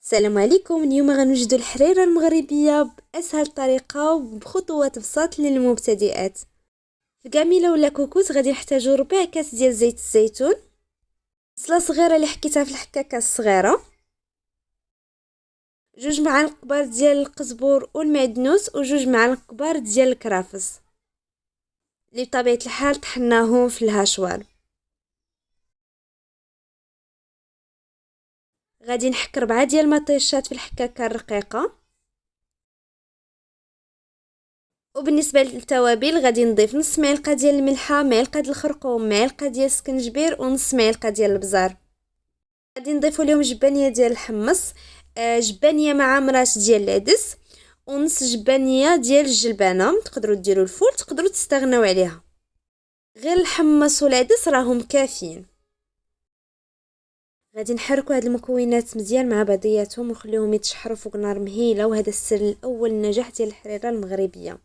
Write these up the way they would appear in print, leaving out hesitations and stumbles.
السلام عليكم. اليوم غنوجدوا الحريرة المغربية بأسهل طريقة وبخطوات بساط للمبتدئات. في كاميلة ولا كوكوس غادي نحتاجو ربع كاس ديال زيت الزيتون، بصله صغيرة اللي حكيتها في الحكاكة الصغيرة، 2 معالق كبار ديال القزبور والمعدنوس و2 معالق كبار ديال الكرافس اللي بطبيعة الحال طحناهم في الهاشوار. غادي نحك 4 ديال المطيشات في الحكاكة الرقيقة. وبالنسبه للتوابل غادي نضيف نص معلقه ديال الملحه، معلقه ديال الخرقوم، معلقه ديال السكنجبير ونص معلقه ديال البزار. غادي نضيفوا لهم جبانيه ديال الحمص، جبانيه مع مرات ديال العدس، ونص جبانيه ديال الجلبانه. تقدروا ديروا الفول، تقدروا تستغناو عليها، غير الحمص والعدس راهم كافيين. غادي نحركوا هاد المكونات مزيان مع بعضياتهم ونخليهم يتشحروا فوق نار مهيله، وهذا السر الاول للنجاح ديال الحريره المغربيه.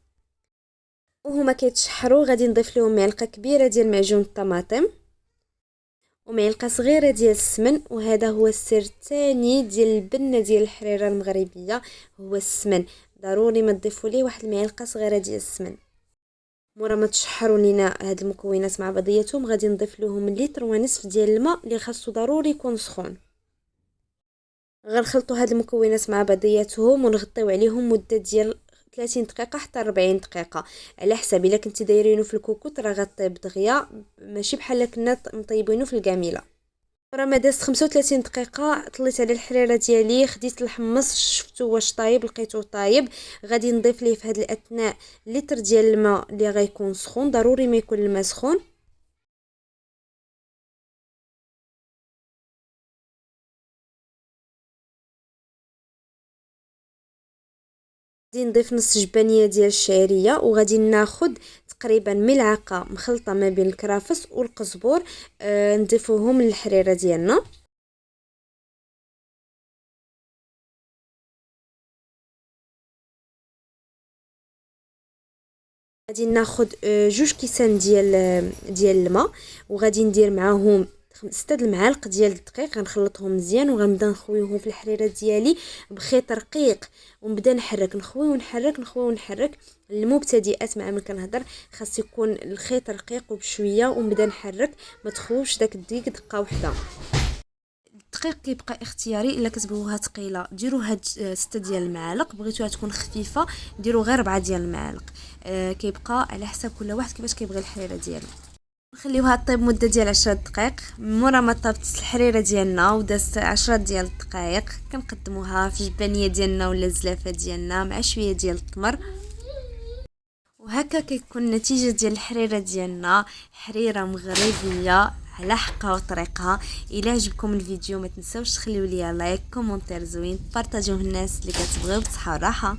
وهما كيتشحروا غادي نضيف لهم معلقه كبيره ديال معجون الطماطم ومعلقه صغيره ديال السمن، وهذا هو السر الثاني ديال البنه ديال الحريره المغربيه، هو السمن. ضروري ما تضيفوا ليه واحد المعلقه صغيره ديال السمن. مورا ما تشحروا لينا هاد المكونات مع بعضياتهم غادي نضيف لهم لتر ونصف ديال الماء اللي خاصو ضروري يكون سخون. غنخلطوا هاد المكونات مع بعضياتهم ونغطيو عليهم مده ديال 30 دقيقه حتى 40 دقيقه على حسب. الا كنتي دايرينه في الكوكوط راه غطيب دغيا، ماشي بحال كنا مطيبينه في الكاميله. راه ما دازت 35 دقيقه طليت على الحريره ديالي، خديت الحمص شفتو واش طايب، لقيتو طايب. غادي نضيف ليه في هذا الاثناء لتر ديال الماء اللي غيكون سخون، ضروري ما يكون الماء سخون. غادي نضيف نص جبانيه ديال الشعريه، وغادي ناخذ تقريبا ملعقه مخلطه ما بين الكرافس والقزبور، نضيفوهم للحريره ديالنا. غادي ناخذ 2 كيسان ديال الماء، وغادي ندير معاهم 6 المعالق ديال الدقيق. غنخلطهم مزيان وغنبدا نخويهم في الحريره ديالي بخيط رقيق، ونبدا نحرك نخوي ونحرك نخوي ونحرك. للمبتدئات مع من كنهضر خاص يكون الخيط رقيق وبشويه، ونبدا نحرك. ما تخووش داك الدقيق دقه واحده. الدقيق كيبقى اختياري، الا كتبغوها ثقيله ديروا هاد 6 ديال المعالق، بغيتوها تكون خفيفه ديروا غير 4 ديال المعالق. كيبقى على حسب كل واحد كيفاش كيبغي الحريره ديالو. نخليوها طيب مده ديال 10 دقائق. مورا ما طابت الحريره ديالنا ودازت 10 ديال الدقائق كنقدموها في جبانيه ديالنا ولا الزلافه ديالنا مع شويه ديال التمر. وهكا كيكون النتيجه ديال الحريره ديالنا، حريره مغربيه على حقها وطريقها. الى عجبكم الفيديو ما تنساوش تخليو ليا لايك، كومونتير زوين، بارطاجيوه الناس اللي كتبغيو، بصحه وراحه.